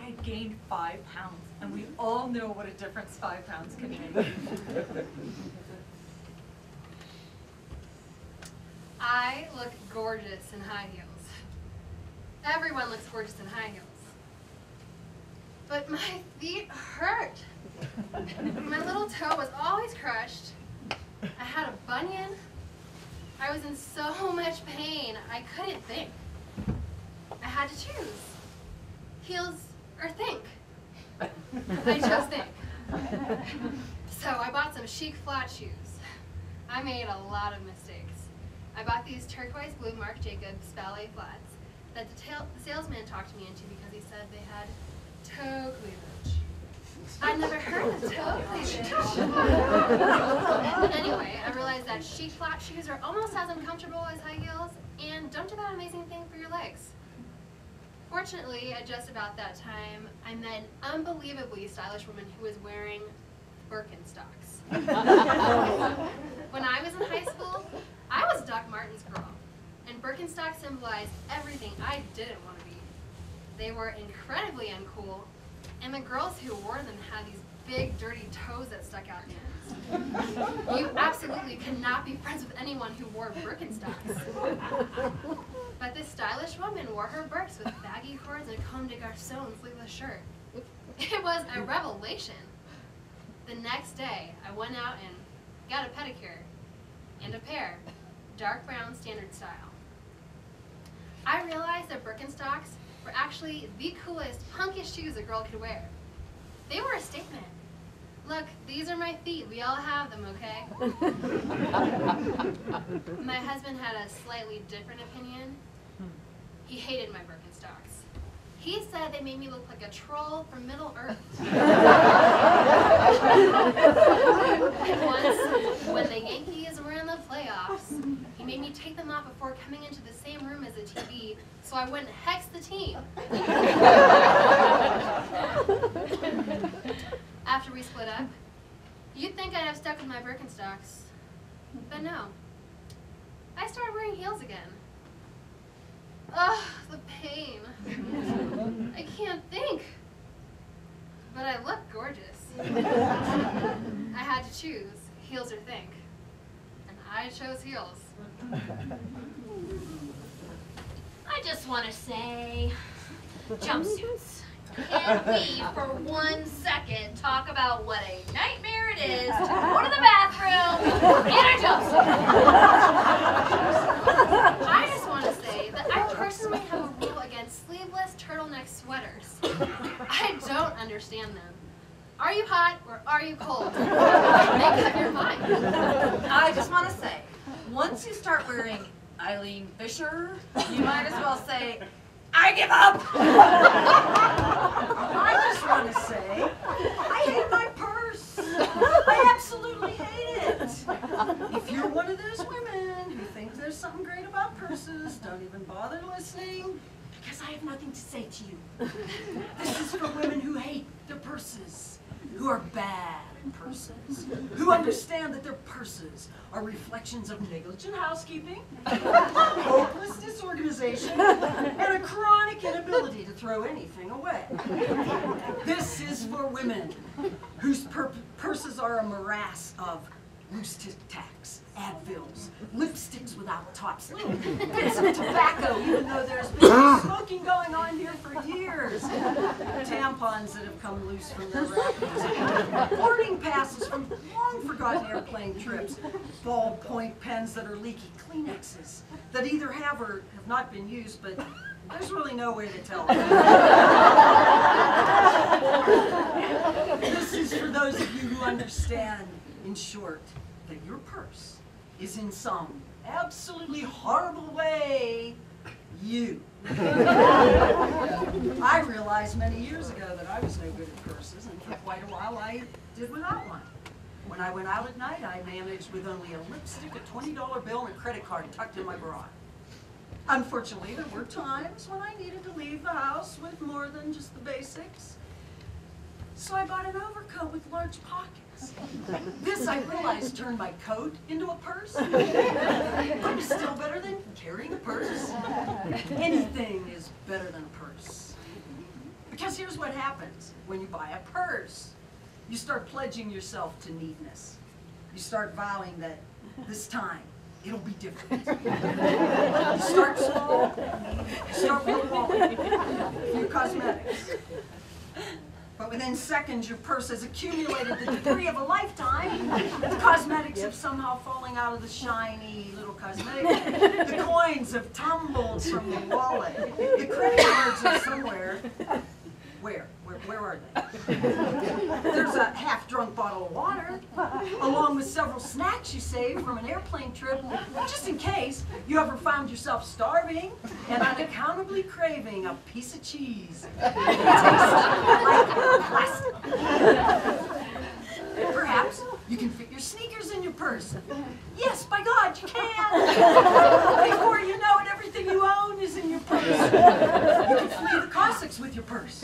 I had gained 5 pounds, and we all know what a difference 5 pounds can make. I look gorgeous in high heels. Everyone looks gorgeous in high heels. But my feet hurt. My little toe was always crushed. I had a bunion. I was in so much pain, I couldn't think. I had to choose. Heels or think. I chose think. So I bought some chic flat shoes. I made a lot of mistakes. I bought these turquoise blue Marc Jacobs ballet flats that the salesman talked me into because he said they had toe cleavage. I'd never heard of toe cleavage. Anyway, I realized that chic flat shoes are almost as uncomfortable as high heels and don't do that amazing thing for your legs. Fortunately, at just about that time, I met an unbelievably stylish woman who was wearing Birkenstocks. When I was in high school, I was Doc Martens girl, and Birkenstocks symbolized everything I didn't want to be. They were incredibly uncool, and the girls who wore them had these big, dirty toes that stuck out the ends. You absolutely could not be friends with anyone who wore Birkenstocks. But this stylish woman wore her Birks with baggy cords and a comme des garçons sleeveless shirt. It was a revelation. The next day, I went out and got a pedicure and a pair, dark brown standard style. I realized that Birkenstocks were actually the coolest, punkiest shoes a girl could wear. They were a statement. Look, these are my feet. We all have them, okay? My husband had a slightly different opinion. He hated my Birkenstocks. He said they made me look like a troll from Middle Earth. And once, when the Yankees were in the playoffs, he made me take them off before coming into the same room as the TV, so I wouldn't hex the team. After we split up, you'd think I'd have stuck with my Birkenstocks, but no. I started wearing heels again. Ugh, the pain. I can't think. But I look gorgeous. I had to choose, heels or think. And I chose heels. I just want to say, jumpsuits. Can we, for 1 second, talk about what a nightmare it is to go to the bathroom in a jumpsuit? I just want to say that I personally have a rule against sleeveless turtleneck sweaters. I don't understand them. Are you hot or are you cold? Make up your mind. I just want to say, once you start wearing Eileen Fisher, you might as well say, I give up! I just want to say, I hate my purse. I absolutely hate it. If you're one of those women who think there's something great about purses, don't even bother listening, because I have nothing to say to you. This is for women who hate their purses, who are bad at purses, who understand that their purses are reflections of negligent housekeeping, hopeless disorganization, and a chronic inability to throw anything away. This is for women whose purses are a morass of loose Tic Tacs, Advils, lipsticks without tops, little bits of tobacco, even though there's been smoking going on here for years, tampons that have come loose from their wrappings, boarding passes from long forgotten airplane trips, ballpoint pens that are leaky, Kleenexes that either have or have not been used, but there's really no way to tell. This is for those of you who understand, in short, that your purse is in some absolutely horrible way you. I realized many years ago that I was no good at purses, and for quite a while I did without one. When I went out at night, I managed with only a lipstick, a $20 bill, and a credit card tucked in my bra. Unfortunately, there were times when I needed to leave the house with more than just the basics. So I bought an overcoat with large pockets. This, I realized, turned my coat into a purse. But it's still better than carrying a purse. Anything is better than a purse. Because here's what happens when you buy a purse. You start pledging yourself to neatness. You start vowing that this time it'll be different. You start small, you start with a wallet, a few cosmetics. But within seconds, your purse has accumulated the debris of a lifetime. The cosmetics have somehow fallen out of the shiny little cosmetic bag. The coins have tumbled from the wallet. The credit cards are somewhere. Where are they? There's a half-drunk bottle of water, along with several snacks you saved from an airplane trip, just in case you ever found yourself starving and unaccountably craving a piece of cheese. It tastes like plastic. Perhaps you can fit your sneakers in your purse. Yes, by God, you can! Before you know it, everything you own is in your purse. You can flee the Cossacks with your purse.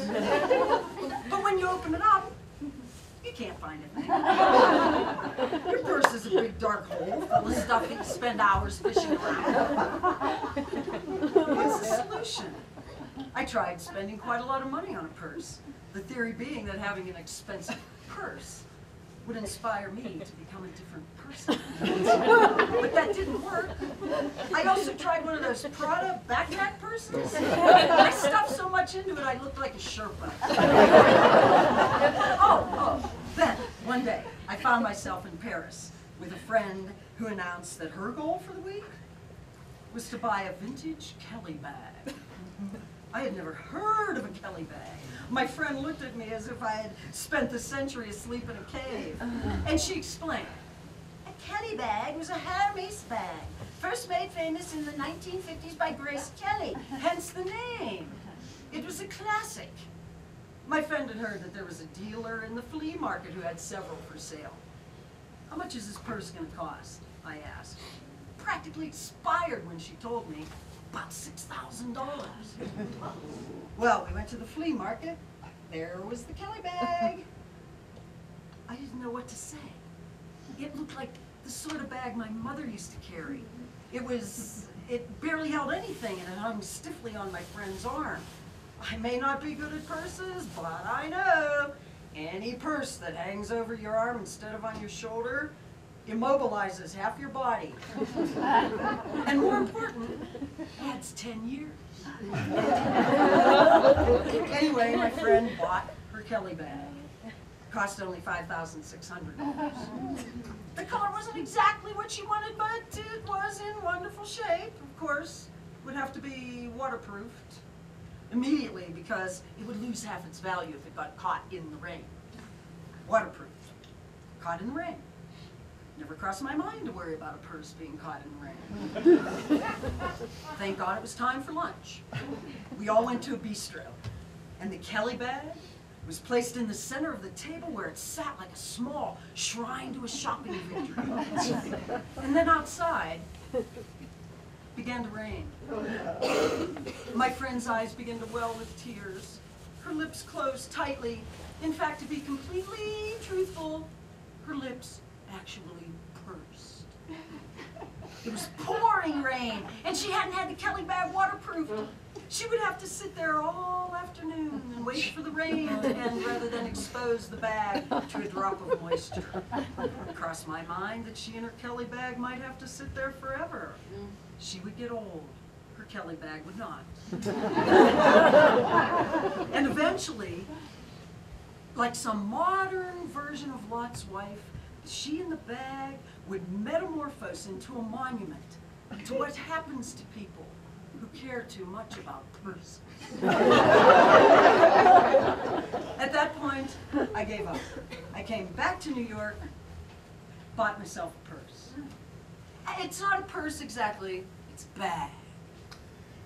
But when you open it up, you can't find a thing. Your purse is a big dark hole full of stuff that you spend hours fishing around. What's the solution? I tried spending quite a lot of money on a purse. The theory being that having an expensive purse would inspire me to become a different person. But that didn't work. I also tried one of those Prada backpack purses. I stuffed so much into it, I looked like a Sherpa. Then, one day, I found myself in Paris with a friend who announced that her goal for the week was to buy a vintage Kelly bag. I had never heard of a Kelly bag. My friend looked at me as if I had spent the century asleep in a cave. And she explained, a Kelly bag was a Hermes bag, first made famous in the 1950s by Grace Kelly, hence the name. It was a classic. My friend had heard that there was a dealer in the flea market who had several for sale. How much is this purse going to cost? I asked. Practically expired when she told me. About $6,000. Well, we went to the flea market. There was the Kelly bag. I didn't know what to say. It looked like the sort of bag my mother used to carry. It barely held anything, and it hung stiffly on my friend's arm. I may not be good at purses, but I know any purse that hangs over your arm instead of on your shoulder immobilizes half your body. And more important, adds 10 years. Anyway, my friend bought her Kelly bag. Cost only $5,600. The color wasn't exactly what she wanted, but it was in wonderful shape. Of course, would have to be waterproofed immediately because it would lose half its value if it got caught in the rain. Waterproofed. Caught in the rain. Never crossed my mind to worry about a purse being caught in the rain. Thank God it was time for lunch. We all went to a bistro, and the Kelly bag was placed in the center of the table where it sat like a small shrine to a shopping victory. And then outside, began to rain. My friend's eyes began to well with tears. Her lips closed tightly. In fact, to be completely truthful, her lips actually pursed. It was pouring rain, and she hadn't had the Kelly bag waterproofed. She would have to sit there all afternoon and wait for the rain to end rather than expose the bag to a drop of moisture. It crossed my mind that she and her Kelly bag might have to sit there forever. She would get old. Her Kelly bag would not. And eventually, like some modern version of Lot's wife, she and the bag would metamorphose into a monument to what happens to people who care too much about purses. At that point, I gave up. I came back to New York, bought myself a purse. It's not a purse exactly, it's a bag.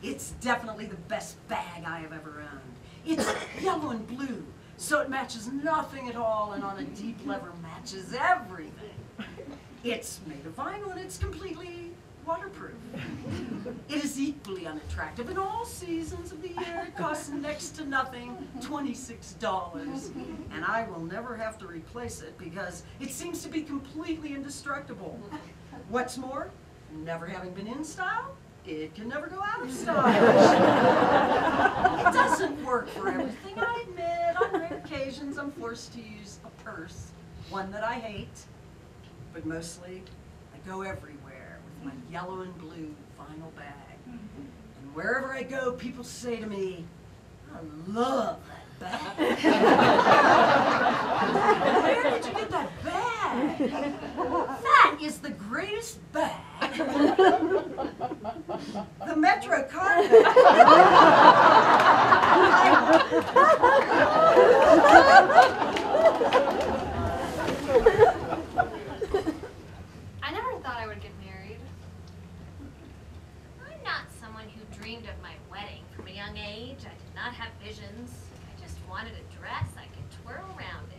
It's definitely the best bag I have ever owned. It's yellow and blue, so it matches nothing at all, and on a deep leather matches everything. It's made of vinyl and it's completely waterproof. It is equally unattractive in all seasons of the year. It costs next to nothing, $26. And I will never have to replace it because it seems to be completely indestructible. What's more, never having been in style, it can never go out of style. It doesn't work for everything. I admit, on rare occasions, I'm forced to use a purse, one that I hate, but mostly I go everywhere with my yellow and blue vinyl bag. And wherever I go, people say to me, I love that bag. Where did you get that bag? That is the greatest bag. The Metro card bag. I never thought I would get married. I'm not someone who dreamed of my wedding from a young age. I did not have visions. I just wanted a dress I could twirl around in.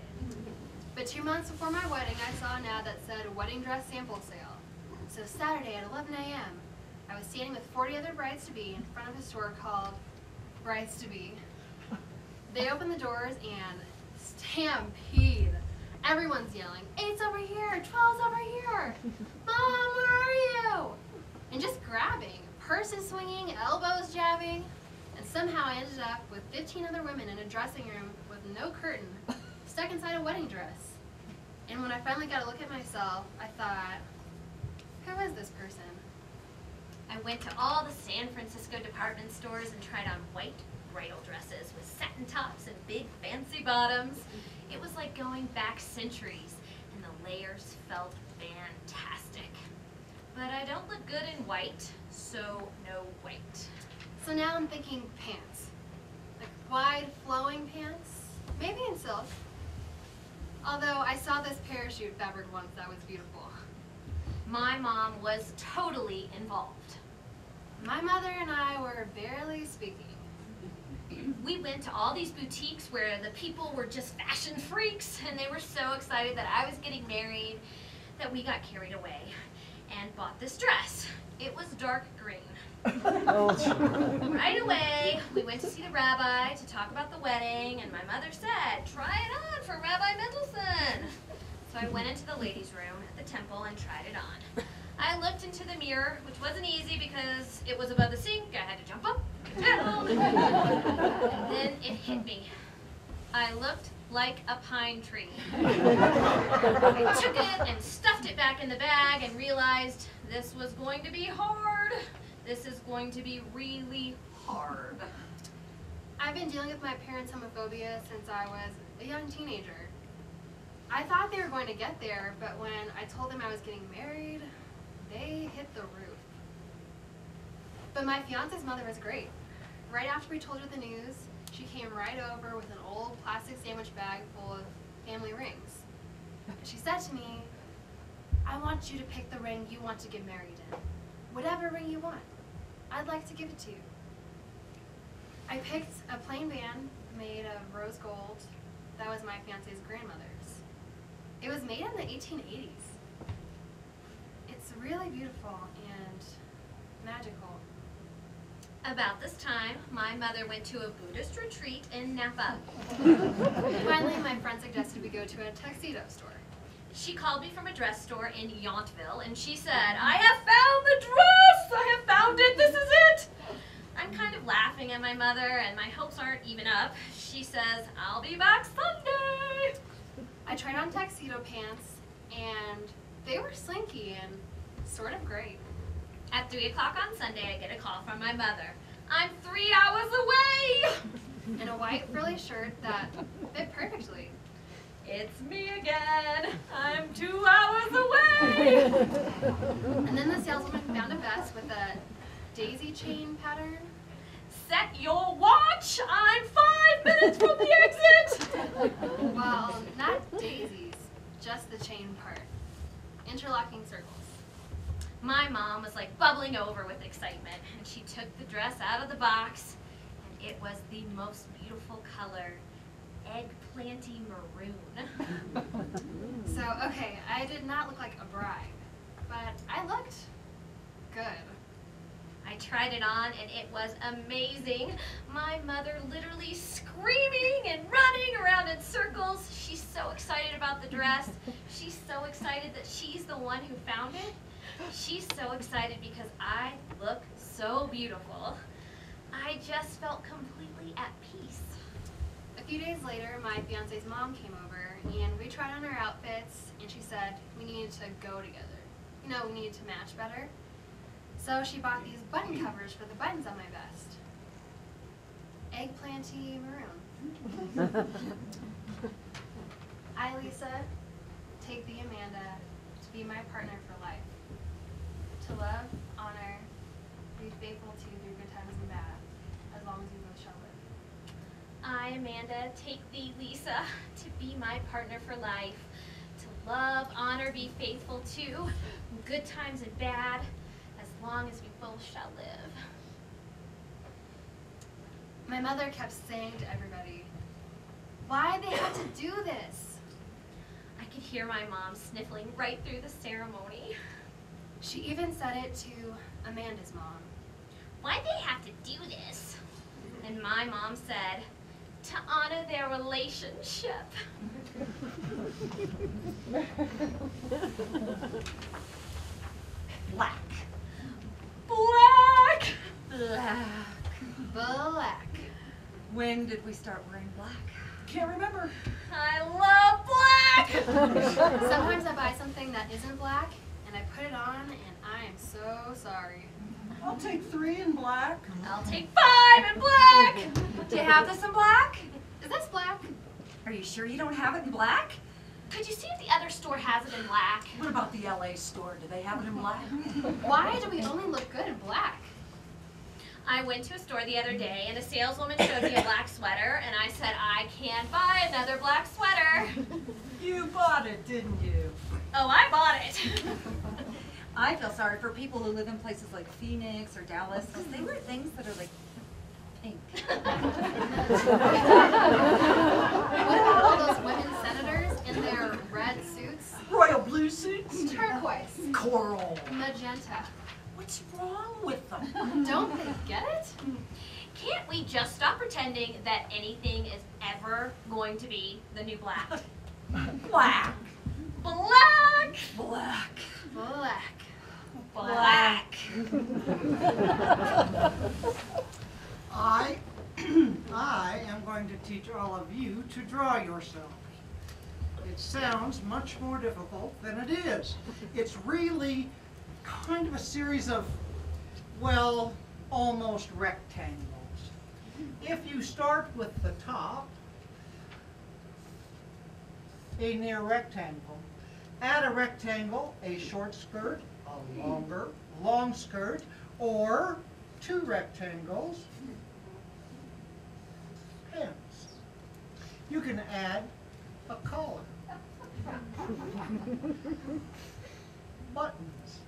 But 2 months before my wedding, I saw an ad that said wedding dress sample sale. So Saturday at 11 a.m., I was standing with 40 other brides-to-be in front of a store called Brides-to-Be. They opened the doors and stampede. Everyone's yelling, 8's over here, 12's over here. Mom, where are you? And just grabbing, purses swinging, elbows jabbing. And somehow I ended up with 15 other women in a dressing room with no curtain, stuck inside a wedding dress. And when I finally got a look at myself, I thought, who is this person? I went to all the San Francisco department stores and tried on white bridal dresses with satin tops and big fancy bottoms. It was like going back centuries, and the layers felt fantastic. But I don't look good in white, so no white. So now I'm thinking pants. Like wide flowing pants, maybe in silk. Although I saw this parachute fabric once that was beautiful. My mom was totally involved. My mother and I were barely speaking. We went to all these boutiques where the people were just fashion freaks, and they were so excited that I was getting married that we got carried away and bought this dress. It was dark green. Right away, we went to see the rabbi to talk about the wedding, and my mother said, try it on for Rabbi Mendelssohn. So I went into the ladies' room at the temple and tried it on. I looked into the mirror, which wasn't easy because it was above the sink. I had to jump up and down. And then it hit me. I looked like a pine tree. I took it and stuffed it back in the bag and realized this was going to be hard. This is going to be really hard. I've been dealing with my parents' homophobia since I was a young teenager. I thought they were going to get there, but when I told them I was getting married, they hit the roof. But my fiance's mother was great. Right after we told her the news, she came right over with an old plastic sandwich bag full of family rings. She said to me, I want you to pick the ring you want to get married in. Whatever ring you want. I'd like to give it to you. I picked a plain band made of rose gold that was my fiance's grandmother's. It was made in the 1880s. It's really beautiful and magical. About this time, my mother went to a Buddhist retreat in Napa. Finally, my friend suggested we go to a tuxedo store. She called me from a dress store in Yountville, and she said, I have found the dress! I have found it! This is it! I'm kind of laughing at my mother, and my hopes aren't even up. She says, I'll be back Sunday! I tried on tuxedo pants, and they were slinky and sort of great. At 3 o'clock on Sunday, I get a call from my mother. I'm 3 hours away! In a white frilly shirt that fit perfectly. It's me again. I'm 2 hours away! And then the saleswoman found a vest with a daisy chain pattern. Set your watch! I'm 5 minutes from the exit! Well, not daisies, just the chain part. Interlocking circles. My mom was like bubbling over with excitement, and she took the dress out of the box, and it was the most beautiful color, eggplanty maroon. So, okay, I did not look like a bride, but I looked good. I tried it on, and it was amazing. My mother literally screaming and running around in circles. She's so excited about the dress. She's so excited that she's the one who found it. She's so excited because I look so so beautiful. I just felt completely at peace. A few days later, my fiance's mom came over, and we tried on our outfits, and she said we needed to go together. You know, we needed to match better. So she bought these button covers for the buttons on my vest. Eggplanty maroon. I, Lisa, take thee, Amanda, to be my partner for life. To love, honor, be faithful to you through good times and bad, as long as we both shall live. I, Amanda, take thee, Lisa, to be my partner for life. To love, honor, be faithful to, good times and bad, as long as we both shall live. My mother kept saying to everybody, why they had to do this? I could hear my mom sniffling right through the ceremony. She even said it to Amanda's mom. Why'd they have to do this? And my mom said, to honor their relationship. Black. Black! Black. Black. When did we start wearing black? Can't remember. I love black! Sometimes I buy something that isn't black, and I put it on, and I am so sorry. I'll take 3 in black. I'll take 5 in black! Do you have this in black? Is this black? Are you sure you don't have it in black? Could you see if the other store has it in black? What about the LA store? Do they have it in black? Why do we only look good in black? I went to a store the other day and a saleswoman showed me a black sweater and I said, I can't buy another black sweater. You bought it, didn't you? Oh, I bought it. I feel sorry for people who live in places like Phoenix or Dallas because they wear things that are like pink. What about all those women senators in their red suits? Royal blue suits? Turquoise. Coral. Magenta. What's wrong with them? Don't they get it? Can't we just stop pretending that anything is ever going to be the new black? Black. Black! Black. Black. Black! I am going to teach all of you to draw yourselves. It sounds much more difficult than it is. It's really kind of a series of, well, almost rectangles. If you start with the top, a near rectangle, add a rectangle, a short skirt, a longer, long skirt, or 2 rectangles, pants. You can add a collar, buttons,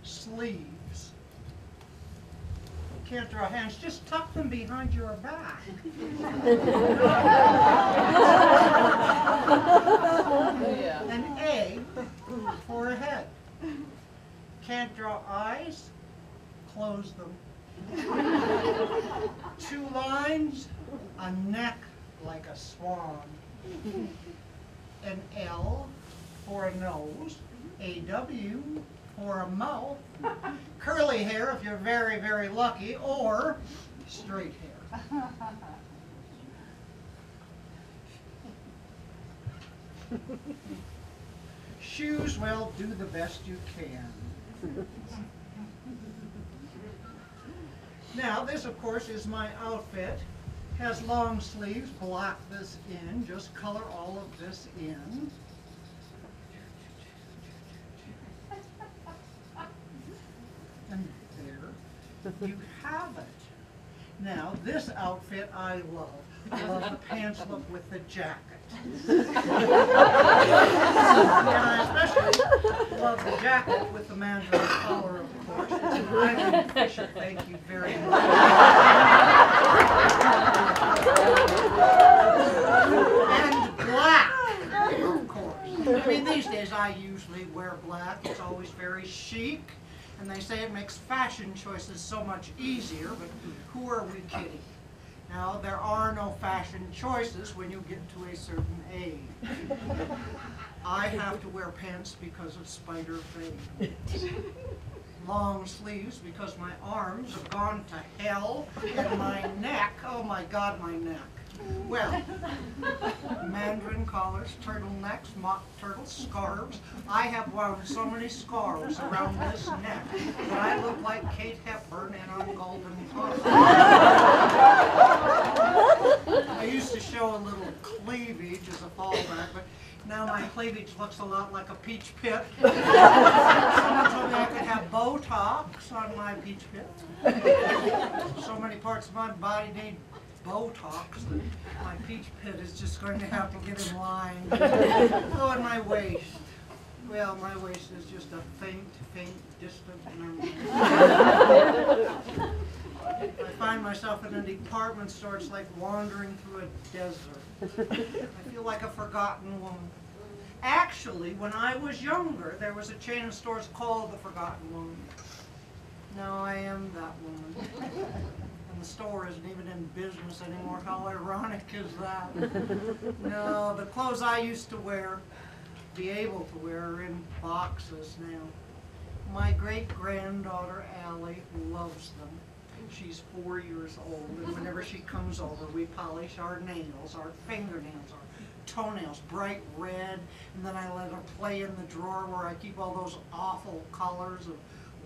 sleeves. Can't draw hands, just tuck them behind your back. An A for a head. Can't draw eyes, close them. 2 lines, a neck like a swan. An L for a nose, a W for a mouth, curly hair if you're very, very lucky, or straight hair. Shoes, well, do the best you can. Now, this, of course, is my outfit. Has long sleeves, block this in, just color all of this in. And there you have it. Now, this outfit I love. I love the pants look with the jacket. And I especially love the jacket with the mandarin collar, of course. It's an island Fisher, thank you very much. And black, of course. I mean, these days I usually wear black. It's always very chic. And they say it makes fashion choices so much easier, but who are we kidding? Now, there are no fashion choices when you get to a certain age. I have to wear pants because of spider veins. long sleeves because my arms have gone to hell, and my neck, oh my God, my neck. Well, mandarin collars, turtlenecks, mock turtles, scarves. I have wound so many scarves around this neck that I look like Kate Hepburn and on Golden Pond. I used to show a little cleavage as a fallback, but now my cleavage looks a lot like a peach pit. Someone told me I could have Botox on my peach pit. So many parts of my body need Botox that my peach pit is just going to have to get in line. Oh, and my waist. Well, my waist is just a faint, distant memory. I find myself in a department store, it's like wandering through a desert. I feel like a forgotten woman. Actually, when I was younger, there was a chain of stores called the Forgotten Woman. Now I am that woman. And the store isn't even in business anymore. How ironic is that? No, the clothes I used to wear, be able to wear, are in boxes now. My great-granddaughter, Allie, loves them. She's 4 years old, and whenever she comes over, we polish our nails, our fingernails, our toenails, bright red, and then I let her play in the drawer where I keep all those awful colors of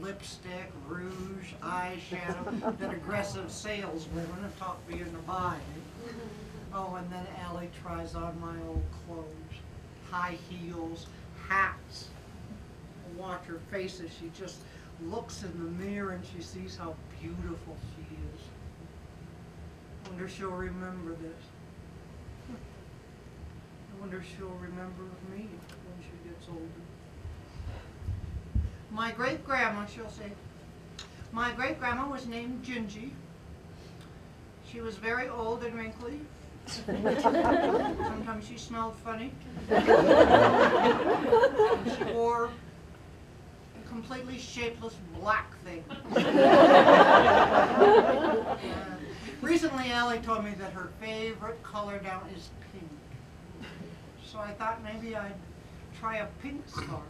lipstick, rouge, eyeshadow that aggressive saleswomen have taught me into buying. Oh, and then Allie tries on my old clothes, high heels, hats. I watch her face as she just looks in the mirror and she sees how beautiful she is. I wonder if she'll remember this. I wonder if she'll remember me when she gets older. My great-grandma, she'll say, my great-grandma was named Gingy. She was very old and wrinkly. Sometimes she smelled funny. And she wore a completely shapeless black thing. Recently, Allie told me that her favorite color now is pink. So I thought maybe I'd try a pink scarf.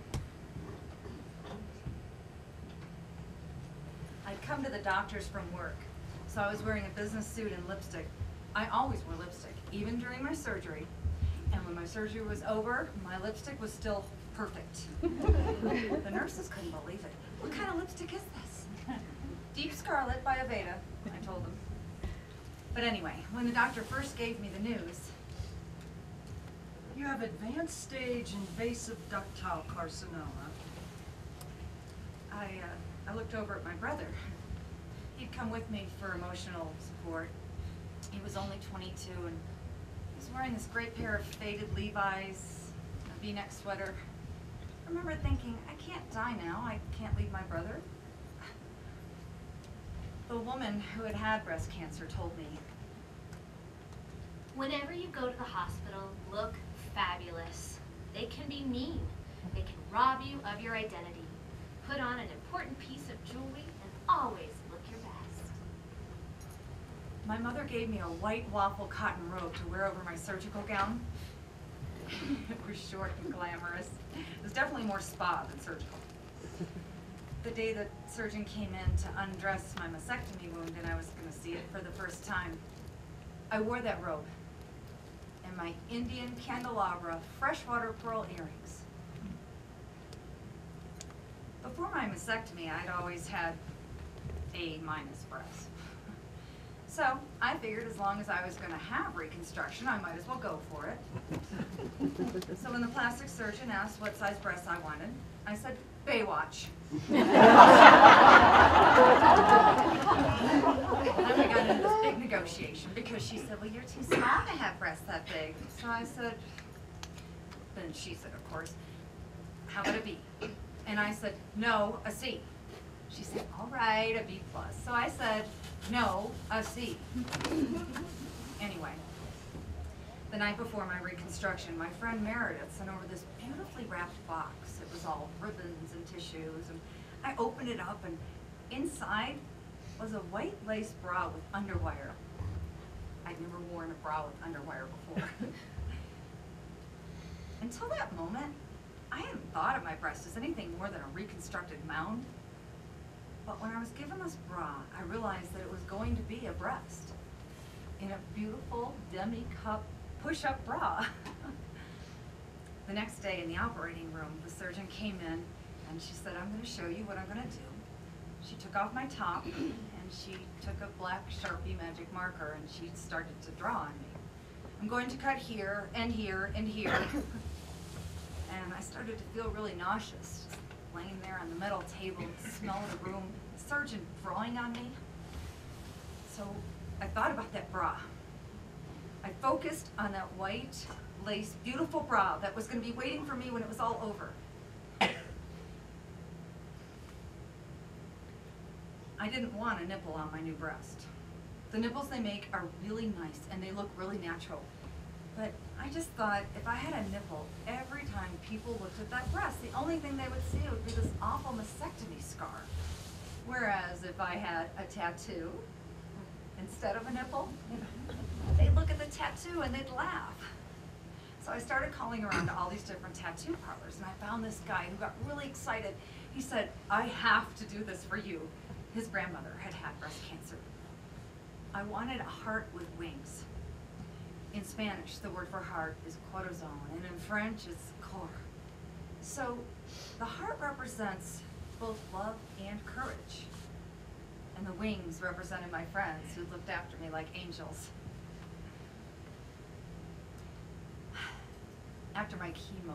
I'd come to the doctor's from work, so I was wearing a business suit and lipstick. I always wore lipstick, even during my surgery. And when my surgery was over, my lipstick was still perfect. The nurses couldn't believe it. What kind of lipstick is this? Deep Scarlet by Aveda, I told them. But anyway, when the doctor first gave me the news, You have advanced stage invasive ductile carcinoma. I looked over at my brother. He'd come with me for emotional support. He was only 22 and he was wearing this great pair of faded Levi's, a V-neck sweater. I remember thinking, I can't die now. I can't leave my brother. The woman who had had breast cancer told me, Whenever you go to the hospital, look fabulous. They can be mean. They can rob you of your identity. Put on an important piece of jewelry and always look your best. my mother gave me a white waffle cotton robe to wear over my surgical gown. It was short and glamorous. It was definitely more spa than surgical. The day the surgeon came in to undress my mastectomy wound and I was going to see it for the first time, I wore that robe and my Indian candelabra freshwater pearl earrings. Before my mastectomy, I'd always had A- breasts. So I figured as long as I was going to have reconstruction, I might as well go for it. So when the plastic surgeon asked what size breasts I wanted, I said, Baywatch. And then we got into this big negotiation because she said, well, you're too small to have breasts that big. So I said, then she said, of course, how about a B? And I said, no, a C. She said, all right, a B+. So I said, no, a C. Anyway, the night before my reconstruction, my friend Meredith sent over this beautifully wrapped box. It was all ribbons and tissues, and I opened it up, and inside was a white lace bra with underwire. I'd never worn a bra with underwire before. Until that moment, I hadn't thought of my breast as anything more than a reconstructed mound. But when I was given this bra, I realized that it was going to be a breast in a beautiful demi-cup push-up bra. The next day in the operating room, the surgeon came in and she said, I'm gonna show you what I'm gonna do. She took off my top and she took a black Sharpie magic marker and she started to draw on me. I'm going to cut here and here and here. And I started to feel really nauseous, laying there on the metal table, the smell of the room, the surgeon drawing on me. So I thought about that bra. I focused on that white lace, beautiful bra that was gonna be waiting for me when it was all over. I didn't want a nipple on my new breast. The nipples they make are really nice and they look really natural. But I just thought if I had a nipple every time people looked at that breast, the only thing they would see would be this awful mastectomy scar. Whereas if I had a tattoo instead of a nipple, they'd look at the tattoo and they'd laugh. So I started calling around to all these different tattoo parlors and I found this guy who got really excited. He said, I have to do this for you. His grandmother had had breast cancer. I wanted a heart with wings. In Spanish, the word for heart is corazón, and in French, it's corps. So the heart represents both love and courage. And the wings represented my friends who looked after me like angels. After my chemo,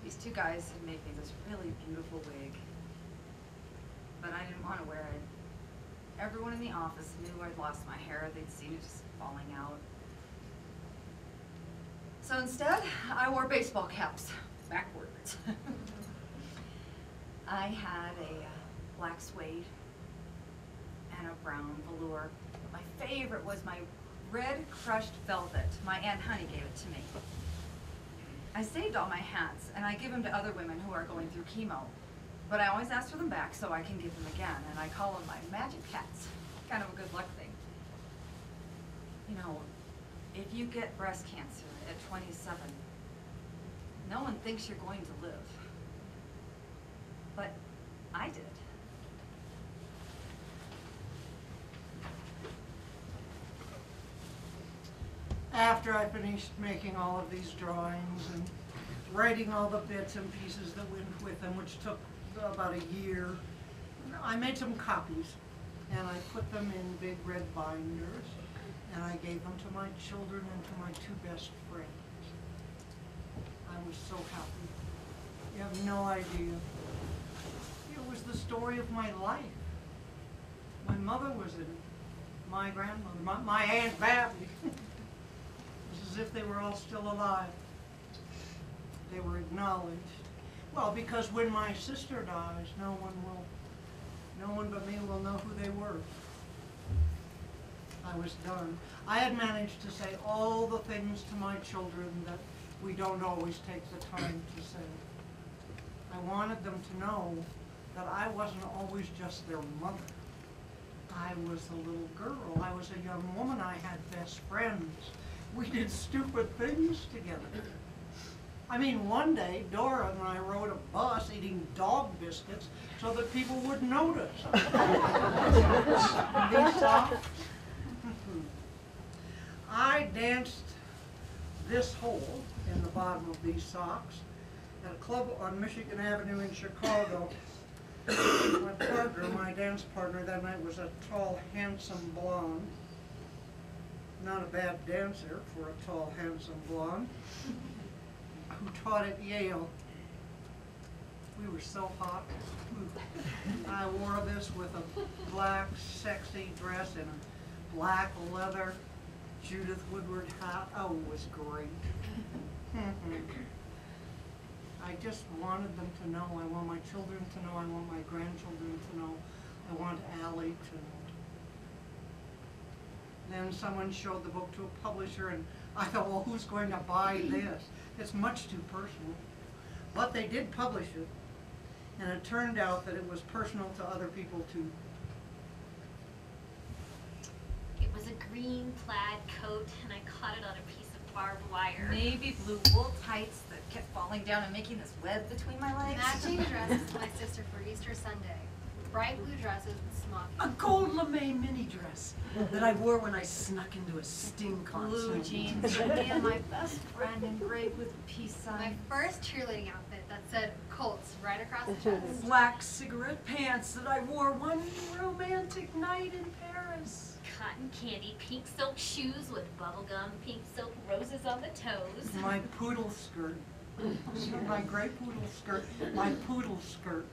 these two guys had made me this really beautiful wig, but I didn't want to wear it. Everyone in the office knew I'd lost my hair. They'd seen it just falling out. So instead, I wore baseball caps backwards. I had a black suede and a brown velour. My favorite was my red crushed velvet. My Aunt Honey gave it to me. I saved all my hats and I give them to other women who are going through chemo. But I always ask for them back so I can give them again, and I call them my magic hats. Kind of a good luck thing. You know, if you get breast cancer at 27, no one thinks you're going to live. But I did. After I finished making all of these drawings and writing all the bits and pieces that went with them, which took about a year, I made some copies and I put them in big red binders and I gave them to my children and to my two best friends. I was so happy. You have no idea. It was the story of my life. My mother was in it. My grandmother, my Aunt Babby. It was as if they were all still alive. They were acknowledged. Well, because when my sister dies, no one but me will know who they were. I was done. I had managed to say all the things to my children that we don't always take the time to say. I wanted them to know that I wasn't always just their mother. I was a little girl. I was a young woman. I had best friends. We did stupid things together. I mean, one day, Dora and I rode a bus eating dog biscuits so that people would notice. These socks. I danced this hole in the bottom of these socks at a club on Michigan Avenue in Chicago. My dance partner that night was a tall, handsome blonde. Not a bad dancer for a tall, handsome blonde. Who taught at Yale. We were so hot. I wore this with a black, sexy dress and a black leather Judith Woodward hat. Oh, it was great. I just wanted them to know. I want my children to know. I want my grandchildren to know. I want Allie to know. Then someone showed the book to a publisher and I thought, well, who's going to buy this? It's much too personal. But they did publish it, and it turned out that it was personal to other people too. It was a green plaid coat, and I caught it on a piece of barbed wire. Navy blue wool tights that kept falling down and making this web between my legs. Matching dresses to my sister for Easter Sunday. bright blue dresses with smockings. A gold lame mini dress that I wore when I snuck into a Sting concert. Blue jeans, and my best friend engraved with peace My sign. first cheerleading outfit that said Colts right across the chest. Black cigarette pants that I wore one romantic night in Paris. Cotton candy pink silk shoes with bubblegum pink silk roses on the toes. My poodle skirt. My gray poodle skirt. My poodle skirt.